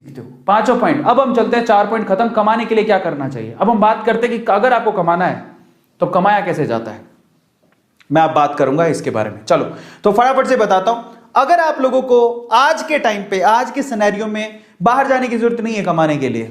पांचों पॉइंट। अब हम चलते हैं 4 पॉइंट खत्म। कमाने के लिए क्या करना चाहिए। अब हम बात करते हैं कि अगर आपको कमाना है तो कमाया कैसे जाता है, मैं आप बात करूंगा इसके बारे में। चलो तो फटाफट से बताता हूं। अगर आप लोगों को आज के टाइम पे, आज के सिनेरियो में बाहर जाने की जरूरत नहीं है कमाने के लिए,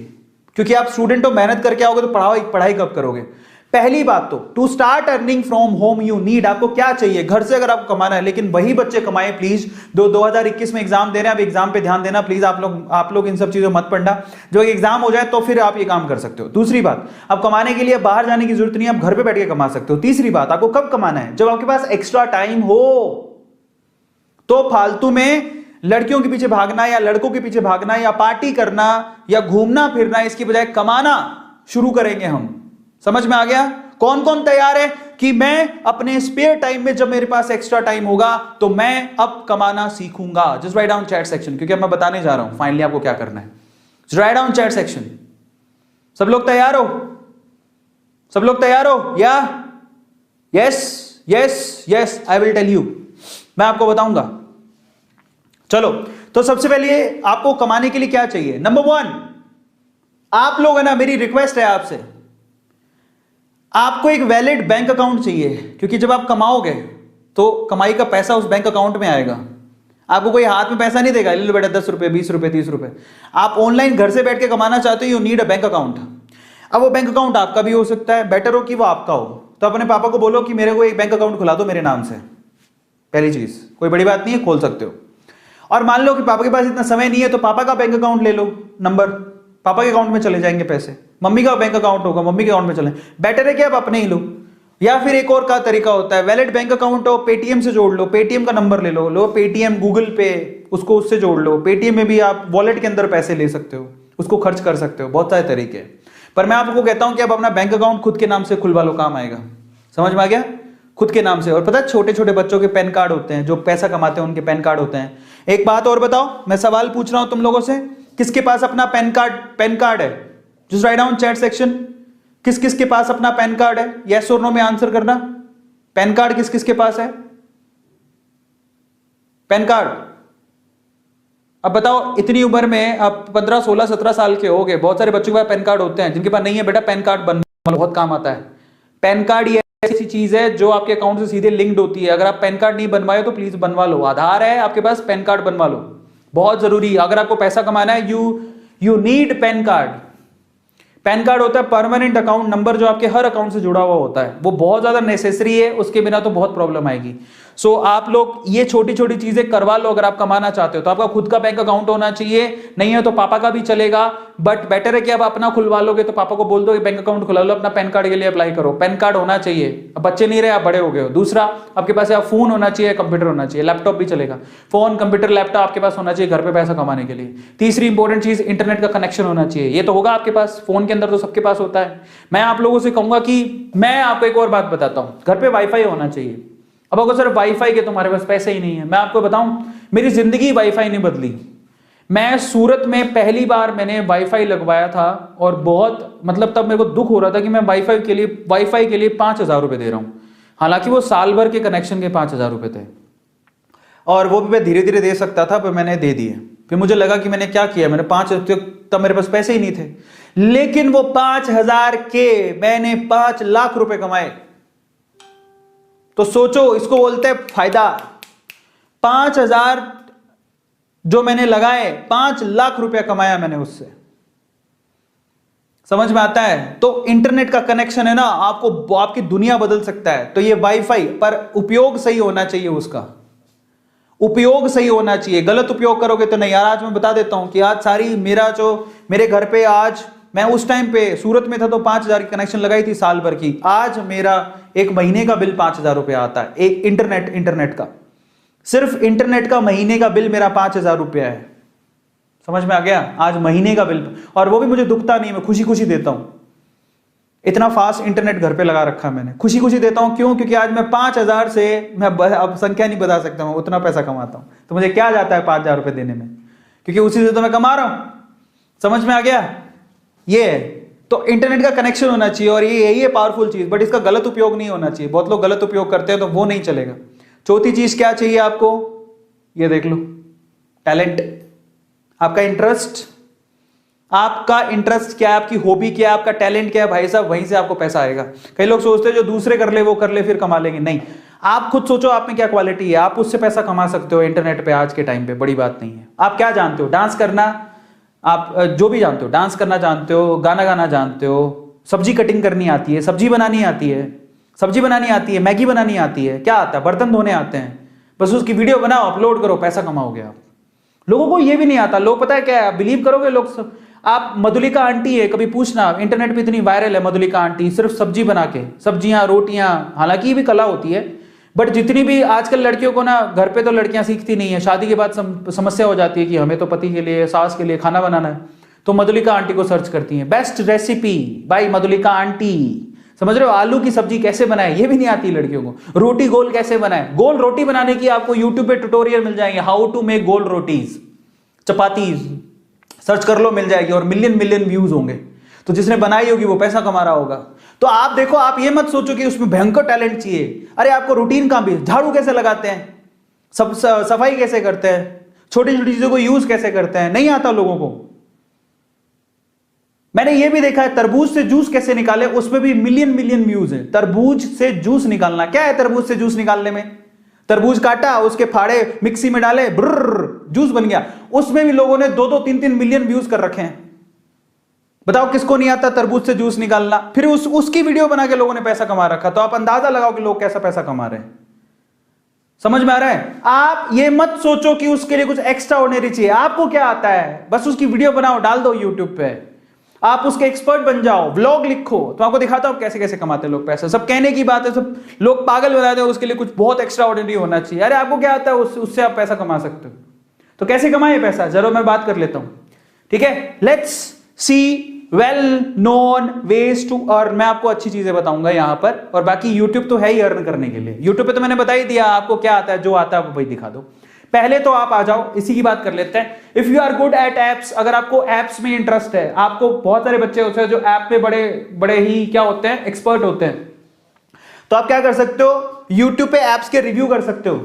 क्योंकि आप स्टूडेंट हो, मेहनत करके आओगे तो पढ़ाई कब करोगे। पहली बात तो to start earning from home you need, आपको क्या चाहिए घर से अगर आपको कमाना है। लेकिन वही बच्चे कमाएं प्लीज 2021 में एग्जाम दे रहे हैं, आप एग्जाम पे ध्यान देना प्लीज। आप लोग इन सब चीजों मत पढ़ना, जो एग्जाम हो जाए तो फिर आप ये काम कर सकते हो। दूसरी बात, अब कमाने के लिए बाहर जाने की जरूरत नहीं है, आप घर पे बैठ के कमा सकते हो। तीसरी बात, आपको कब कमाना है, जब आपके पास एक्स्ट्रा टाइम हो। तो फालतू में लड़कियों के पीछे भागना या लड़कों के पीछे भागना या पार्टी करना या घूमना फिरना, इसकी बजाय कमाना शुरू करेंगे हम। समझ में आ गया। कौन कौन तैयार है कि मैं अपने स्पेयर टाइम में, जब मेरे पास एक्स्ट्रा टाइम होगा तो मैं अब कमाना सीखूंगा। Just write down chat section, क्योंकि अब मैं बताने जा रहा हूं फाइनली आपको क्या करना है। Just write down chat section. सब लोग तैयार हो, सब लोग तैयार हो या yes yes yes, I will tell you, मैं आपको बताऊंगा। चलो तो सबसे पहले आपको कमाने के लिए क्या चाहिए। नंबर 1, आप लोग है ना, मेरी रिक्वेस्ट है आपसे, आपको एक वैलिड बैंक अकाउंट चाहिए। क्योंकि जब आप कमाओगे तो कमाई का पैसा उस बैंक अकाउंट में आएगा। आपको कोई हाथ में पैसा नहीं देगा, ले लो बेटा 10 रुपए 20 रुपए 30 रुपए। आप ऑनलाइन घर से बैठ के कमाना चाहते हो, you need a bank account. अब वो बैंक अकाउंट आपका भी हो सकता है, बेटर हो कि वो आपका हो। तो अपने पापा को बोलो कि मेरे को एक बैंक अकाउंट खुला दो मेरे नाम से। पहली चीज, कोई बड़ी बात नहीं है, खोल सकते हो। और मान लो कि पापा के पास इतना समय नहीं है, तो पापा का बैंक अकाउंट ले लो, नंबर पापा के अकाउंट में चले जाएंगे पैसे। मम्मी का बैंक अकाउंट होगा, मम्मी के अकाउंट में चले। बेटर है कि आप अपने ही लो। या फिर एक और का तरीका होता है, वैलिड बैंक अकाउंट हो, पेटीएम से जोड़ लो, पेटीएम का नंबर ले लो पेटीएम, गूगल पे, उसको उससे जोड़ लो। पेटीएम में भी आप वॉलेट के अंदर पैसे ले सकते हो, उसको खर्च कर सकते हो। बहुत सारे तरीके हैं, पर मैं आपको कहता हूं कि आप अपना बैंक अकाउंट खुद के नाम से खुलवा लो, काम आएगा। समझ में आ गया, खुद के नाम से। और पता है छोटे छोटे बच्चों के पैन कार्ड होते हैं, जो पैसा कमाते हैं उनके पैन कार्ड होते हैं। एक बात और बताओ, मैं सवाल पूछ रहा हूं तुम लोगों से, किसके पास अपना पैन कार्ड है। Just write down chat section, किस किस के पास अपना पैन कार्ड है, यस और नो में आंसर करना। पैन कार्ड किस किस के पास है, पैन कार्ड। अब बताओ, इतनी उम्र में आप 15 16 17 साल के हो गए, बहुत सारे बच्चों के पास पैन कार्ड होते हैं। जिनके पास नहीं है बेटा, पैन कार्ड बनवा लो, बहुत काम आता है। पैन कार्ड ये ऐसी चीज है जो आपके अकाउंट से सीधे लिंक्ड होती है। अगर आप पैन कार्ड नहीं बनवाए तो प्लीज बनवा लो। आधार है आपके पास, पैन कार्ड बनवा लो, बहुत जरूरी है। अगर आपको पैसा कमाना है, you need pan card. Pan card होता है परमानेंट अकाउंट नंबर, जो आपके हर अकाउंट से जुड़ा हुआ होता है। वो बहुत ज्यादा नेसेसरी है, उसके बिना तो बहुत प्रॉब्लम आएगी। सो आप लोग ये छोटी छोटी चीजें करवा लो। अगर आप कमाना चाहते हो तो आपका खुद का बैंक अकाउंट होना चाहिए, नहीं है तो पापा का भी चलेगा। बट बेटर है कि आप अपना खुलवा लोगे तो पापा को बोल दो कि बैंक अकाउंट खुला लो, अपना पैन कार्ड के लिए अप्लाई करो। पैन कार्ड होना चाहिए। अब बच्चे नहीं रहे, आप बड़े हो गए हो। दूसरा, आपके पास या फोन होना चाहिए, कंप्यूटर होना चाहिए, लैपटॉप भी चलेगा। फोन, कंप्यूटर, लैपटॉप आपके पास होना चाहिए घर पे पैसा कमाने के लिए। तीसरी इंपॉर्टेंट चीज, इंटरनेट का कनेक्शन होना चाहिए। ये तो होगा आपके पास, फोन के अंदर तो सबके पास होता है। मैं आप लोगों से कहूंगा कि मैं आपको एक और बात बताता हूं, घर पे वाईफाई होना चाहिए। अब अगर सर वाईफाई के तुम्हारे पास पैसे ही नहीं है, मैं आपको बताऊं, मेरी जिंदगी वाईफाई नहीं बदली। मैं सूरत में पहली बार मैंने वाईफाई लगवाया था और बहुत मतलब तब मेरे को दुख हो रहा था कि मैं वाईफाई के लिए 5,000 रुपए दे रहा हूं। हालांकि वो साल भर के कनेक्शन के 5,000 रुपए थे और वो भी मैं धीरे धीरे दे सकता था, पर मैंने दे दिए। फिर मुझे लगा कि मैंने क्या किया, मैंने 5,000, तब मेरे पास पैसे ही नहीं थे। लेकिन वो 5,000 के मैंने 5 लाख रुपए कमाए। तो सोचो, इसको बोलते हैं फायदा। 5,000 जो मैंने लगाए, 5 लाख रुपया कमाया मैंने उससे। समझ में आता है। तो इंटरनेट का कनेक्शन है ना, आपको आपकी दुनिया बदल सकता है। तो ये वाईफाई, पर उपयोग सही होना चाहिए, उसका उपयोग सही होना चाहिए। गलत उपयोग करोगे तो नहीं। यार आज मैं बता देता हूं कि आज सारी मेरे घर पे, आज मैं उस टाइम पे सूरत में था तो 5,000 की कनेक्शन लगाई थी साल भर की। आज मेरा एक महीने का बिल 5,000 रुपया आता है। एक इंटरनेट का, सिर्फ इंटरनेट का महीने का बिल मेरा 5,000 रुपया है। समझ में आ गया। आज महीने का बिल, और वो भी मुझे दुखता नहीं, मैं खुशी खुशी देता हूं। इतना फास्ट इंटरनेट घर पे लगा रखा मैंने, खुशी खुशी देता हूं। क्यों? क्योंकि आज मैं 5,000 से, मैं अब संख्या नहीं बता सकता, मैं उतना पैसा कमाता हूं। तो मुझे क्या जाता है 5,000 रुपए देने में, क्योंकि उसी से तो मैं कमा रहा हूं। समझ में आ गया। ये है। तो इंटरनेट का कनेक्शन होना चाहिए, और ये यही है पावरफुल चीज, बट इसका गलत उपयोग नहीं होना चाहिए। बहुत लोग गलत उपयोग करते हैं तो वो नहीं चलेगा। चौथी चीज क्या चाहिए आपको, ये देख लो, टैलेंट, आपका इंटरेस्ट, आपका इंटरेस्ट क्या है, आपकी हॉबी क्या है, आपका टैलेंट क्या है, भाई साहब वहीं से आपको पैसा आएगा। कई लोग सोचते हैं जो दूसरे कर ले वो कर ले फिर कमा लेंगे, नहीं, आप खुद सोचो आप में क्या क्वालिटी है, आप उससे पैसा कमा सकते हो इंटरनेट पे आज के टाइम पे, बड़ी बात नहीं है। आप क्या जानते हो, डांस करना, आप जो भी जानते हो, डांस करना जानते हो, गाना गाना जानते हो, सब्जी कटिंग करनी आती है, सब्जी बनानी आती है, सब्जी बनानी आती है, मैगी बनानी आती है, क्या आता है, बर्तन धोने आते हैं, बस उसकी वीडियो बनाओ, अपलोड करो, पैसा कमाओगे आप। लोगों को ये भी नहीं आता, लोग पता है क्या है, बिलीव करोगे लोग, आप मधुलिका आंटी है, कभी पूछना, इंटरनेट पे इतनी वायरल है मधुलिका आंटी, सिर्फ सब्जी बना के, सब्जियां रोटियां, हालांकि ये भी कला होती है, बट जितनी भी आजकल लड़कियों को ना, घर पे तो लड़कियां सीखती नहीं है, शादी के बाद समस्या हो जाती है कि हमें तो पति के लिए, सास के लिए खाना बनाना है, तो मधुलिका आंटी को सर्च करती हैं, best recipe by Madhulika aunty, समझ रहे हो, आलू की सब्जी कैसे बनाए, ये भी नहीं आती लड़कियों को, रोटी गोल कैसे बनाए, गोल रोटी बनाने की आपको यूट्यूब पे ट्यूटोरियल मिल जाएंगे, हाउ टू मेक गोल रोटीज, चपाती सर्च कर लो, मिल जाएगी, और मिलियन मिलियन व्यूज होंगे, तो जिसने बनाई होगी वो पैसा कमा रहा होगा। तो आप देखो, आप ये मत सोचो कि उसमें भयंकर टैलेंट चाहिए, अरे आपको रूटीन काम भी, झाड़ू कैसे लगाते हैं, सब सफाई कैसे करते हैं, छोटी छोटी चीजों को यूज कैसे करते हैं, नहीं आता लोगों को। मैंने ये भी देखा है तरबूज से जूस कैसे निकाले, उसमें भी मिलियन मिलियन व्यूज है। तरबूज से जूस निकालना क्या है, तरबूज से जूस निकालने में, तरबूज काटा, उसके फाड़े मिक्सी में डाले, ब्रर जूस बन गया, उसमें भी लोगों ने 2-2, 3-3 मिलियन व्यूज कर रखे हैं। बताओ किसको नहीं आता तरबूज से जूस निकालना, फिर उसकी वीडियो बना के लोगों ने पैसा कमा रखा। तो आप अंदाजा लगाओ कि लोग कैसा पैसा कमा रहे हैं, समझ में आ रहा है। आप ये मत सोचो कि उसके लिए कुछ एक्स्ट्रा ऑर्डिनरी चाहिए, आपको क्या आता है, बस उसकी वीडियो बनाओ, डाल दो यूट्यूब पे, आप उसके एक्सपर्ट बन जाओ, व्लॉग लिखो, तो आपको दिखाता हूं कैसे कैसे कमाते हैं लोग पैसा। सब कहने की बात है, सब लोग पागल बनाते हैं, उसके लिए कुछ बहुत एक्स्ट्रा ऑर्डिनरी होना चाहिए। अरे आपको क्या आता है, उससे आप पैसा कमा सकते हो। तो कैसे कमाए पैसा, जरूर मैं बात कर लेता हूं, ठीक है। Let's see well known ways to earn. मैं आपको अच्छी चीजें बताऊंगा यहां पर, और बाकी यूट्यूब तो है ही अर्न करने के लिए। यूट्यूब पे तो मैंने बता ही दिया, आपको क्या आता है, जो आता है वो भाई दिखा दो। पहले तो आप आ जाओ, इसी की बात कर लेते हैं। If you are good at apps, अगर आपको एप्स में इंटरेस्ट है, आपको बहुत सारे बच्चे होते हैं जो ऐप में बड़े बड़े ही क्या होते हैं, एक्सपर्ट होते हैं, तो आप क्या कर सकते हो, यूट्यूब पे एप्स के रिव्यू कर सकते हो।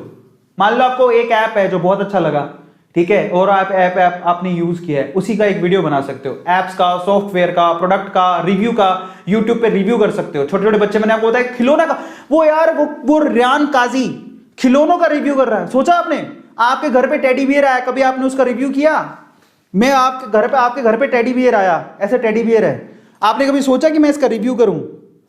मान लो आपको एक ऐप है जो बहुत अच्छा लगा, ठीक है, और आप ऐप आपने यूज किया है, उसी का एक वीडियो बना सकते हो, एप्स का, सॉफ्टवेयर का, प्रोडक्ट का रिव्यू का, यूट्यूब पे रिव्यू कर सकते हो। छोटे छोटे बच्चे, मैंने आपको बताया खिलौना का, वो यार वो रियान काजी खिलौनों का रिव्यू कर रहा है। सोचा आपने, आपके घर पे टेडी बियर आया, कभी आपने उसका रिव्यू किया। मैं आपके घर पे टेडी बियर आया, ऐसे टेडी बियर है, आपने कभी सोचा कि मैं इसका रिव्यू करूं।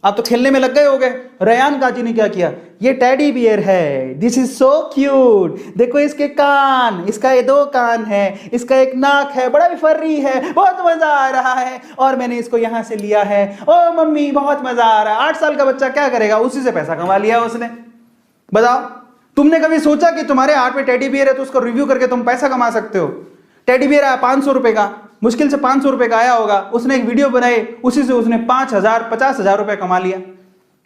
आप तो खेलने में लग गए होगे। रेयान काजी ने क्या किया, ये टेडी बियर है, दिस इज सो क्यूट, देखो इसके कान, इसका ये 2 कान है, इसका एक नाक है, बड़ा भी फर्री है, बहुत मजा आ रहा है, और मैंने इसको यहां से लिया है, ओ मम्मी बहुत मजा आ रहा है। 8 साल का बच्चा क्या करेगा, उसी से पैसा कमा लिया उसने। बताओ, तुमने कभी सोचा कि तुम्हारे हाथ में टेडी बियर है तो उसको रिव्यू करके तुम पैसा कमा सकते हो। टेडी बियर आया 500 रुपए का, मुश्किल से 500 रुपए का आया होगा, उसने एक वीडियो बनाई, उसी से उसने 5,000 50,000 रुपए कमा लिया।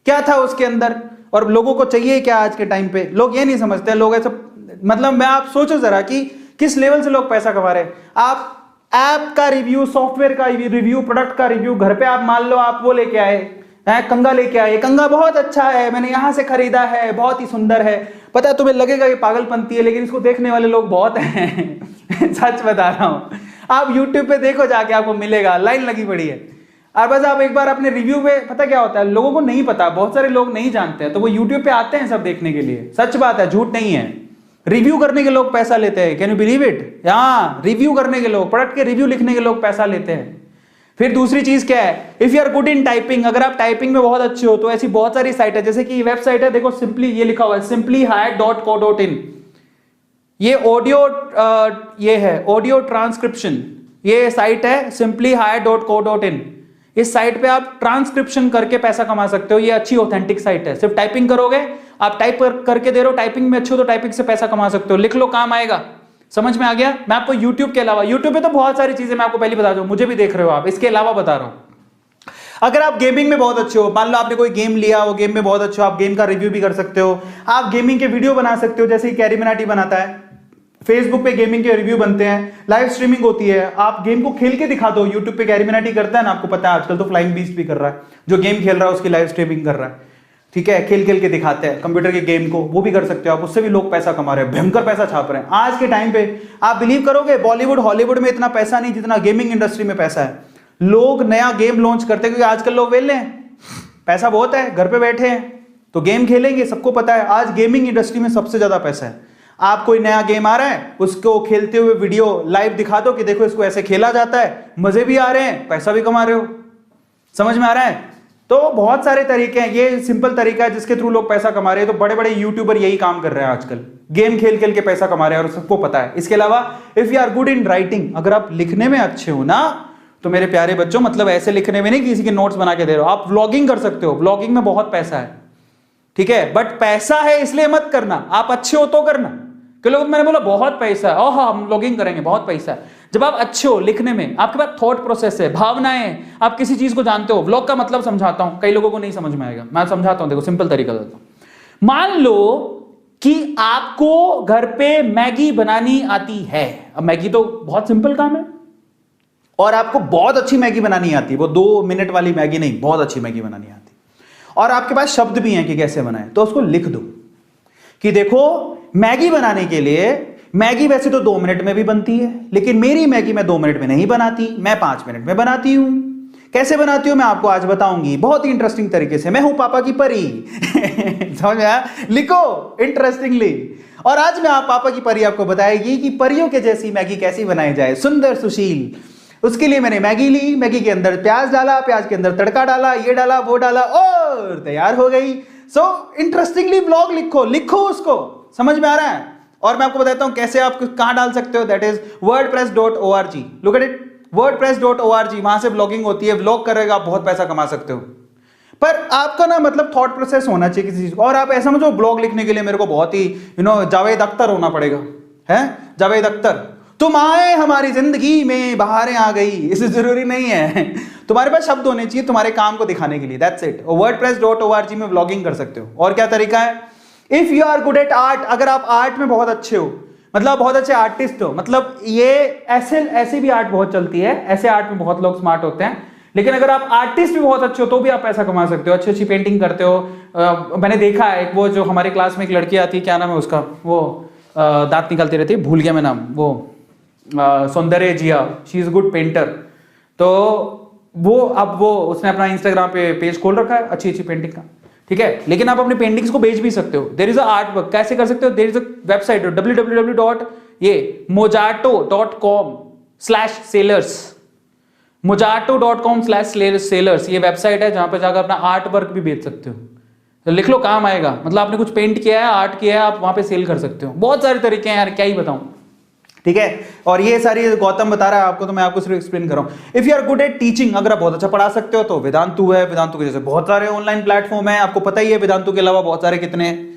क्या था उसके अंदर, और लोगों को चाहिए क्या आज के टाइम पे, लोग ये नहीं समझते। लोग ऐसा, मतलब मैं, आप सोचो जरा कि किस लेवल से लोग पैसा कमा रहे हैं। आप ऐप का रिव्यू, सॉफ्टवेयर का रिव्यू, प्रोडक्ट का रिव्यू, घर पे आप मान लो आप वो लेके आए, कंगा लेके आए, कंगा बहुत अच्छा है, मैंने यहां से खरीदा है, बहुत ही सुंदर है। पता है तुम्हें लगेगा कि पागलपंती है, लेकिन इसको देखने वाले लोग बहुत हैं सच बता रहा हूं। आप YouTube पे देखो जाके, आपको मिलेगा, लाइन लगी पड़ी है। और बस आप एक बार अपने रिव्यू पे, पता क्या होता है, लोगों को नहीं पता, बहुत सारे लोग नहीं जानते हैं, तो वो YouTube पे आते हैं सब देखने के लिए। सच बात है, झूठ नहीं है। रिव्यू करने के लोग पैसा लेते हैं, कैन यू बिलीव इट। हाँ, रिव्यू करने के लोग, प्रोडक्ट के रिव्यू लिखने के लोग पैसा लेते हैं। फिर दूसरी चीज क्या है, if you are good in typing, अगर आप टाइपिंग में बहुत अच्छे हो तो ऐसी बहुत सारी साइट है, जैसे कि वेबसाइट है, देखो सिंपली, ये लिखा हुआ है simplyhire.co.in। ये ऑडियो, ये है ऑडियो ट्रांसक्रिप्शन, ये साइट है simplyhire.co.in। इस साइट पे आप ट्रांसक्रिप्शन करके पैसा कमा सकते हो। ये अच्छी ऑथेंटिक साइट है, सिर्फ टाइपिंग करोगे, आप टाइप करके दे रहे हो, टाइपिंग में अच्छे हो तो टाइपिंग से पैसा कमा सकते हो। लिख लो, काम आएगा। समझ में आ गया। मैं आपको YouTube के अलावा, YouTube पे तो बहुत सारी चीजें मैं आपको पहले बता दूं, मुझे भी देख रहे हो आप, इसके अलावा बता रहा हूं। अगर आप गेमिंग में बहुत अच्छे हो, मान लो आपने कोई गेम लिया, वो गेम में बहुत अच्छे हो, आप गेम का रिव्यू भी कर सकते हो। आप गेमिंग के वीडियो बना सकते हो, जैसे कैरी मिनाटी बनाता है, फेसबुक पे गेमिंग के रिव्यू बनते हैं, लाइव स्ट्रीमिंग होती है, आप गेम को खेल के दिखा दो। यूट्यूब पे कैरी मिनाटी करता है ना, आपको पता है, आजकल तो फ्लाइंग बीस्ट भी कर रहा है, जो गेम खेल रहा है उसकी लाइव स्ट्रीमिंग कर रहा है। ठीक है, खेल खेल के दिखाते हैं कंप्यूटर के गेम को, वो भी कर सकते हो आप, उससे भी लोग पैसा कमा रहे हैं, भयंकर पैसा छाप रहे हैं आज के टाइम पे। आप बिलीव करोगे बॉलीवुड हॉलीवुड में इतना पैसा नहीं जितना गेमिंग इंडस्ट्री में पैसा है। लोग नया गेम लॉन्च करते हैं क्योंकि आजकल लोग वेले हैं, पैसा बहुत है, घर पे बैठे हैं तो गेम खेलेंगे। सबको पता है आज गेमिंग इंडस्ट्री में सबसे ज्यादा पैसा है। आप कोई नया गेम आ रहा है, उसको खेलते हुए वीडियो लाइव दिखा दो कि देखो इसको ऐसे खेला जाता है, मजे भी आ रहे हैं, पैसा भी कमा रहे हो। समझ में आ रहा है? तो बहुत सारे तरीके हैं, ये सिंपल तरीका है जिसके थ्रू लोग पैसा कमा रहे हैं। तो बड़े बड़े यूट्यूबर यही काम कर रहे हैं आजकल, गेम खेल खेल के पैसा कमा रहे हैं और सबको पता है। इसके अलावा if you are good in writing, अगर आप लिखने में अच्छे हो ना तो मेरे प्यारे बच्चों, मतलब ऐसे लिखने में नहीं किसी के नोट्स बना के दे रहे हो, आप व्लॉगिंग कर सकते हो, व्लॉगिंग में बहुत पैसा है, ठीक है। बट पैसा है इसलिए मत करना, आप अच्छे हो तो करना। कि लोग, मैंने बोला बहुत पैसा है, ओह हम व्लॉगिंग करेंगे, बहुत पैसा है। जब आप अच्छे हो लिखने में, आपके पास थॉट प्रोसेस है, भावनाएं, आप किसी चीज को जानते हो। व्लॉग का मतलब समझाता हूं, कई लोगों को नहीं समझ में आएगा, मैं समझाता हूं, देखो सिंपल तरीका देता हूं। मान लो कि आपको घर पे मैगी बनानी आती है। अब मैगी तो बहुत सिंपल काम है और आपको बहुत अच्छी मैगी बनानी आती है, वो 2 मिनट वाली मैगी नहीं, बहुत अच्छी मैगी बनानी आती है और आपके पास शब्द भी हैं कि कैसे बनाएं। तो उसको लिख दो कि देखो मैगी बनाने के लिए, मैगी वैसे तो 2 मिनट में भी बनती है, लेकिन मेरी मैगी मैं 2 मिनट में नहीं बनाती, मैं 5 मिनट में बनाती हूं। कैसे बनाती हूं मैं आपको आज बताऊंगी, बहुत ही इंटरेस्टिंग तरीके से। मैं हूं पापा की परी समझ में आया? लिखो इंटरेस्टिंगली। और आज मैं पापा की परी आपको बताएगी कि परियों के जैसी मैगी कैसी बनाई जाए, सुंदर सुशील। उसके लिए मैंने मैगी ली, मैगी के अंदर प्याज डाला, प्याज के अंदर तड़का डाला, ये डाला वो डाला और तैयार हो गई। सो इंटरेस्टिंगली व्लॉग लिखो, लिखो उसको, समझ में आ रहा है? और मैं आपको बताता हूं कैसे आप कहां डाल सकते हो, that is wordpress.org। Look at it, wordpress.org, वहां से व्लॉगिंग होती है, व्लॉग करेगा आप बहुत पैसा कमा सकते हो। पर आपका ना मतलब थॉट प्रोसेस होना चाहिए किसी चीज को। और आप ऐसा समझो ब्लॉग लिखने के लिए मेरे को बहुत ही जावेद अख्तर होना पड़ेगा, है जावेद अख्तर, तुम आए हमारी जिंदगी में बहारें आ गई, इसे जरूरी नहीं है। तुम्हारे पास शब्द होने चाहिए तुम्हारे काम को दिखाने के लिए, दैट्स इट। wordpress.org में व्लॉगिंग कर सकते हो। और क्या तरीका है, if you are good at art, अगर आप आर्ट में बहुत अच्छे हो, मतलब बहुत अच्छे आर्टिस्ट हो, मतलब ये ऐसे भी आर्ट बहुत चलती है, ऐसे आर्ट में बहुत लोग स्मार्ट होते हैं, लेकिन अगर आप आर्टिस्ट भी बहुत अच्छे हो तो भी आप पैसा कमा सकते हो। अच्छी अच्छी पेंटिंग करते हो। मैंने देखा है एक, वो जो हमारी क्लास में एक लड़की आती है, क्या नाम है उसका, वो दांत निकालती रहती है, भूल गया मैं नाम, वो सौंदर्य जिया, शी इज गुड पेंटर। तो वो उसने अपना इंस्टाग्राम पे पेज खोल रखा है अच्छी अच्छी पेंटिंग का, ठीक है। लेकिन आप अपनी पेंटिंग्स को बेच भी सकते हो। There is a art work, कैसे कर सकते हो, there is a website www.mojato.com/sellers, mojato.com/sellers, ये वेबसाइट है जहां पर जाकर अपना आर्ट वर्क भी बेच सकते हो। तो लिख लो, काम आएगा। मतलब आपने कुछ पेंट किया है, आर्ट किया है, आप वहां पे सेल कर सकते हो। बहुत सारे तरीके हैं यार, क्या ही बताऊं, ठीक है। और ये सारी गौतम बता रहा है आपको, तो मैं आपको सिर्फ एक्सप्लेन कर रहा हूं। If you are good at teaching, अगर आप बहुत अच्छा पढ़ा सकते हो तो वेदांतु है। वेदांतु के जैसे बहुत सारे ऑनलाइन प्लेटफॉर्म है, आपको पता ही है वेदांतु के अलावा बहुत सारे कितने हैं।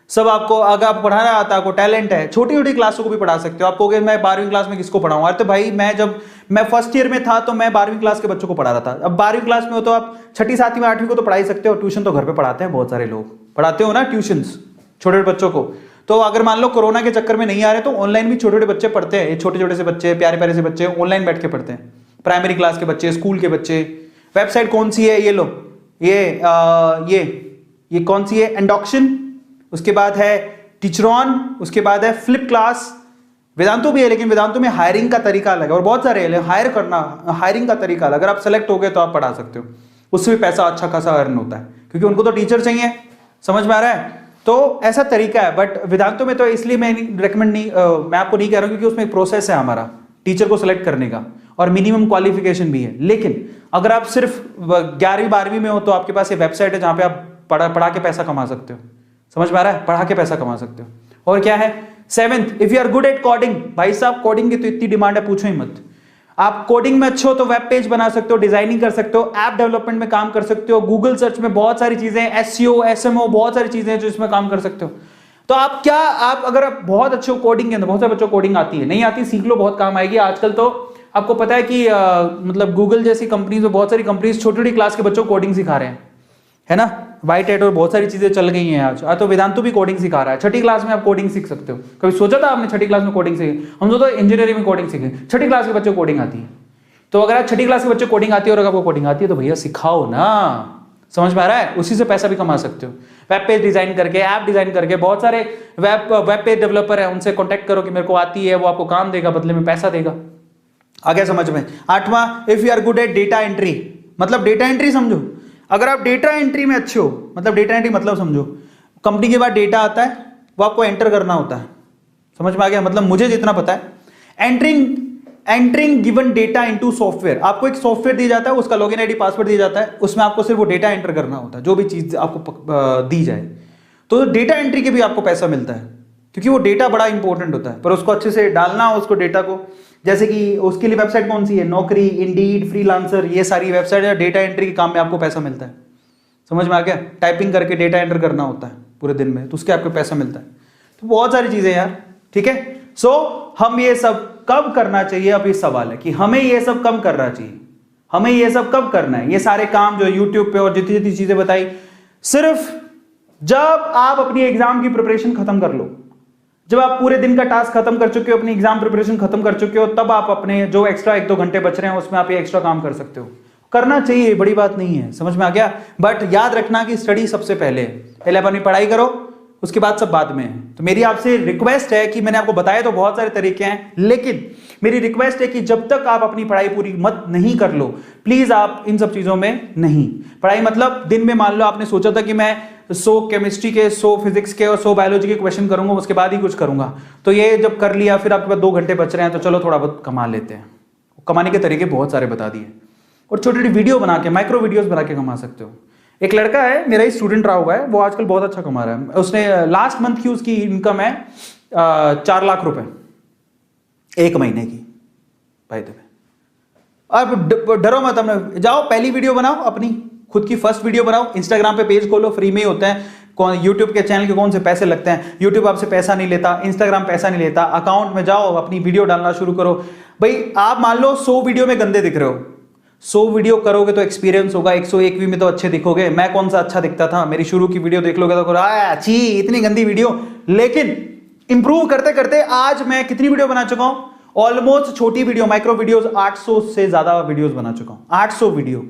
सब आपको, अगर आपको पढ़ाना आता है, आपको टैलेंट है, छोटी छोटी क्लासों को भी पढ़ा सकते हो। आप कहोगे मैं 12वीं क्लास में किसको पढ़ाऊं, अरे तो भाई जब मैं फर्स्ट ईयर में था तो मैं 12वीं क्लास के बच्चों को पढ़ा रहा था। अब 12वीं क्लास में हो तो आप 6ठी 7वीं 8वीं को तो पढ़ा ही सकते हो। ट्यूशन तो घर पे पढ़ाते हैं, बहुत सारे लोग पढ़ाते हो ना ट्यूशंस छोटे बच्चों को। तो अगर मान लो कोरोना के चक्कर में नहीं आ रहे तो ऑनलाइन भी छोटे छोटे बच्चे पढ़ते हैं। ये छोटे छोटे से बच्चे, प्यारे प्यारे से बच्चे ऑनलाइन बैठ के पढ़ते हैं, प्राइमरी क्लास के बच्चे, स्कूल के बच्चे। वेबसाइट कौन सी है, ये लो, ये कौन सी है, एंडॉक्शन, उसके बाद है टीचरॉन, उसके बाद है फ्लिप क्लास। वेदांतु भी है, लेकिन वेदांतु में हायरिंग का तरीका अलग है और बहुत सारे हायरिंग का तरीका अलग। अगर आप सेलेक्ट हो गए तो आप पढ़ा सकते हो, उससे भी पैसा अच्छा खासा अर्न होता है क्योंकि उनको तो टीचर चाहिए। समझ में आ रहा है? तो ऐसा तरीका है। बट वेदांतु में तो इसलिए मैं रेकमेंड नहीं, मैं आपको नहीं कह रहा हूं क्योंकि उसमें एक प्रोसेस है हमारा टीचर को सिलेक्ट करने का और मिनिमम क्वालिफिकेशन भी है। लेकिन अगर आप सिर्फ 11वीं 12वीं में हो तो आपके पास ये वेबसाइट है जहां पे आप पढ़ा के पैसा कमा सकते हो। समझ में आ रहा है? पढ़ा के पैसा कमा सकते हो। और क्या है, 7th, if you are good at coding, भाई साहब कोडिंग की तो इतनी डिमांड है पूछो ही मत। आप कोडिंग में अच्छे हो तो वेब पेज बना सकते हो, डिजाइनिंग कर सकते हो, ऐप डेवलपमेंट में काम कर सकते हो, गूगल सर्च में बहुत सारी चीजें, एसईओ, एसएमओ, बहुत सारी चीजें हैं जो इसमें काम कर सकते हो। तो आप अगर आप बहुत अच्छे हो कोडिंग के अंदर, बहुत सारे बच्चों को कोडिंग आती है, नहीं आती सीख लो, बहुत काम आएगी। आजकल तो आपको पता है कि मतलब गूगल जैसी कंपनीज में बहुत सारी कंपनीज छोटी छोटी क्लास के बच्चों को कोडिंग सिखा रहे हैं, है ना। व्हाइट हैट और बहुत सारी चीजें चल गई हैं आज। तो वेदांतु भी कोडिंग सिखा रहा है, 6ठी क्लास में आप कोडिंग सीख सकते हो। कभी सोचा था आपने 6ठी क्लास में कोडिंग सीखी? हम तो इंजीनियरिंग में कोडिंग सीखे, 6ठी क्लास के बच्चों को कोडिंग आती है। तो अगर आप 6ठी क्लास के बच्चे कोडिंग आती है और अगर आपको कोडिंग आती है तो भैया सिखाओ ना, समझ में आ रहा है? उसी से पैसा भी कमा सकते हो, वेब पेज डिजाइन करके, ऐप डिजाइन करके। बहुत सारे वेब पेज डेवलपर है, उनसे कॉन्टेक्ट करो कि मेरे को आती है, वो आपको काम देगा, बदले में पैसा देगा। आ गया समझ में? 8वां, if you are good at data entry, मतलब डेटा एंट्री समझो। अगर आप डेटा एंट्री में अच्छे हो, मतलब डेटा एंट्री मतलब समझो, कंपनी के बाद डेटा आता है, वो आपको एंटर करना होता है। समझ में आ गया? मतलब मुझे जितना पता है, entering given data into software, आपको एक सॉफ्टवेयर दिया जाता है, उसका लॉगिन आईडी पासवर्ड दिया जाता है, उसमें आपको सिर्फ वो डेटा एंटर करना होता है, जो भी चीज आपको दी जाए। तो डेटा एंट्री के भी आपको पैसा मिलता है, क्योंकि वो डेटा बड़ा इंपॉर्टेंट होता है, पर उसको अच्छे से डालना हो, उसको डेटा को, जैसे कि उसके लिए वेबसाइट कौन सी है, नौकरी, इंडीड, फ्रीलांसर, ये सारी वेबसाइट है, डेटा एंट्री के काम में आपको पैसा मिलता है। समझ में आ गया? टाइपिंग करके डेटा एंटर करना होता है पूरे दिन में, तो उसके आपको पैसा मिलता है। तो बहुत सारी चीजें यार, ठीक है। सो हम ये सब कब करना चाहिए, अब ये सवाल है कि हमें ये सब कब करना चाहिए, हमें ये सब कब करना है, ये सारे काम जो यूट्यूब पे और जितनी जितनी चीजें बताई, सिर्फ जब आप अपनी एग्जाम की प्रिपरेशन खत्म कर लो, जब आप पूरे दिन का टास्क खत्म कर चुके हो, अपनी एग्जाम प्रिपरेशन खत्म कर चुके हो, तब आप अपने जो एक्स्ट्रा 1-2 घंटे बच रहे हैं उसमें आप ये एक्स्ट्रा काम कर सकते हो। करना चाहिए, बड़ी बात नहीं है। समझ में आ गया? बट याद रखना कि स्टडी सबसे पहले है, पहले अपनी पढ़ाई करो, उसके बाद सब बाद में है। तो मेरी आपसे रिक्वेस्ट है कि मैंने आपको बताया तो बहुत सारे तरीके हैं, लेकिन मेरी रिक्वेस्ट है कि जब तक आप अपनी पढ़ाई पूरी मत नहीं कर लो, प्लीज आप इन सब चीजों में नहीं। पढ़ाई मतलब दिन में मान लो आपने सोचा था कि मैं 100 केमिस्ट्री के, 100 फिजिक्स के और 100 बायोलॉजी के क्वेश्चन करूंगा, उसके बाद ही कुछ करूंगा, तो ये जब कर लिया, फिर आपके पास 2 घंटे बच रहे हैं, तो चलो थोड़ा बहुत कमा लेते हैं। कमाने के तरीके बहुत सारे बता दिए, और छोटी छोटी वीडियो बना के, माइक्रो वीडियोस बना के कमा सकते हो। एक लड़का है, मेरा ही स्टूडेंट रहा हुआ है, वो आजकल बहुत अच्छा कमा रहा है। उसने लास्ट मंथ की उसकी इनकम है 4 लाख रुपए 1 महीने की, भाई तुम्हें। अब डरो मत, हमने जाओ पहली वीडियो बनाओ, अपनी खुद की फर्स्ट वीडियो बनाओ, इंस्टाग्राम पे पेज खोलो, फ्री में ही होते हैं। यूट्यूब के चैनल के कौन से पैसे लगते हैं? यूट्यूब आपसे पैसा नहीं लेता, इंस्टाग्राम पैसा नहीं लेता। अकाउंट में जाओ, अपनी वीडियो डालना शुरू करो। भाई आप मान लो 100 वीडियो में गंदे दिख रहे हो, 100 वीडियो करोगे तो एक्सपीरियंस होगा, 101वीं में तो अच्छे दिखोगे। मैं कौन सा अच्छा दिखता था? मेरी शुरू की वीडियो देख लोगे तो अच्छी, इतनी गंदी वीडियो। लेकिन इंप्रूव करते करते आज मैं कितनी वीडियो बना चुका हूं? ऑलमोस्ट छोटी वीडियो, माइक्रो वीडियोस 800 से ज्यादा वीडियोस बना चुका हूं, 800 वीडियो।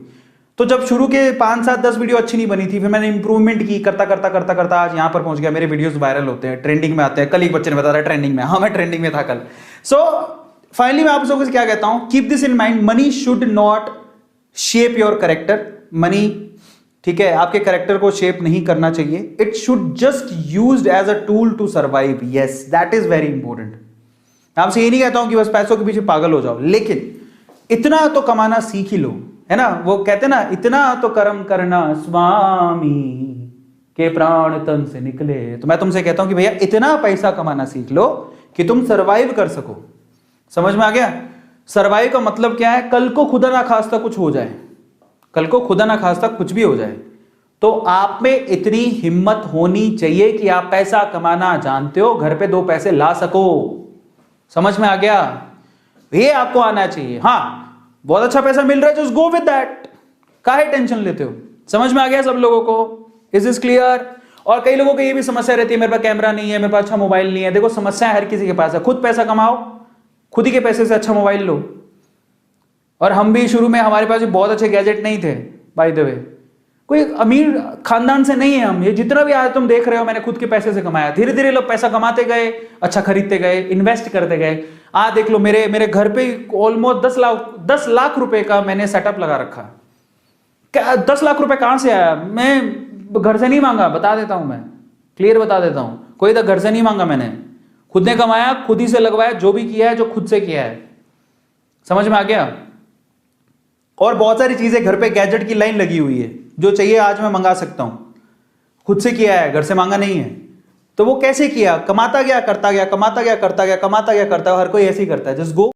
तो जब शुरू के 5, 7, 10 वीडियो अच्छी नहीं बनी थी, फिर मैंने इंप्रूवमेंट की, करता करता करता करता आज यहां पर पहुंच गया। मेरे वीडियोस वायरल होते हैं, ट्रेंडिंग में आते हैं। कल एक बच्चे ने बताया ट्रेंडिंग में, हाँ मैं ट्रेंडिंग में था कल। सो फाइनली मैं आप लोगों से क्या कहता हूं, keep this in mind, money should not shape your character. Money, ठीक है, आपके करेक्टर को शेप नहीं करना चाहिए। It should just used as a tool to survive. Yes, that is very important. आपसे ये नहीं कहता हूं कि बस पैसों के पीछे पागल हो जाओ, लेकिन इतना तो कमाना सीख ही लो, है ना। वो कहते ना, इतना तो कर्म करना स्वामी के प्राण तन से निकले। तो मैं तुमसे कहता हूं कि भैया इतना पैसा कमाना सीख लो कि तुम सर्वाइव कर सको। समझ में आ गया? सर्वाइव का मतलब क्या है? कल को खुदा ना खास्ता कुछ हो जाए, कल को खुदा ना खास्ता कुछ भी हो जाए, तो आप में इतनी हिम्मत होनी चाहिए कि आप पैसा कमाना जानते हो, घर पे 2 पैसे ला सको। समझ में आ गया? ये आपको आना चाहिए। हाँ, बहुत अच्छा पैसा मिल रहा है, जस्ट गो विद दैट, काहे टेंशन लेते हो? समझ में आ गया सब लोगों को? Is this clear? और कई लोगों को ये भी समस्या रहती है, मेरे पास कैमरा नहीं है, मेरे पास अच्छा मोबाइल नहीं है। देखो, समस्या हर किसी के पास है। खुद पैसा कमाओ, खुद ही के पैसे से अच्छा मोबाइल लो। और हम भी शुरू में, हमारे पास बहुत अच्छे गैजेट नहीं थे, बाय द वे। कोई अमीर खानदान से नहीं है हम। ये जितना भी आज तुम देख रहे हो, मैंने खुद के पैसे से कमाया। धीरे धीरे लोग पैसा कमाते गए, अच्छा खरीदते गए, इन्वेस्ट करते गए। आज देख लो, मेरे घर पे ऑलमोस्ट 10 लाख रुपए का मैंने सेटअप लगा रखा। क्या 10 लाख रुपए कहां से आया? मैं घर से नहीं मांगा, बता देता हूं, मैं क्लियर बता देता हूं। कोई तो घर से नहीं मांगा, मैंने खुद ने कमाया, खुद ही से लगवाया, जो भी किया है, जो खुद से किया है। समझ में आ गया? और बहुत सारी चीजें घर पे, गैजेट की लाइन लगी हुई है, जो चाहिए आज मैं मंगा सकता हूं। खुद से किया है, घर से मांगा नहीं है। तो वो कैसे किया? कमाता गया, करता गया, कमाता गया, करता गया, कमाता गया, करता गया। हर कोई ऐसे ही करता है। Just go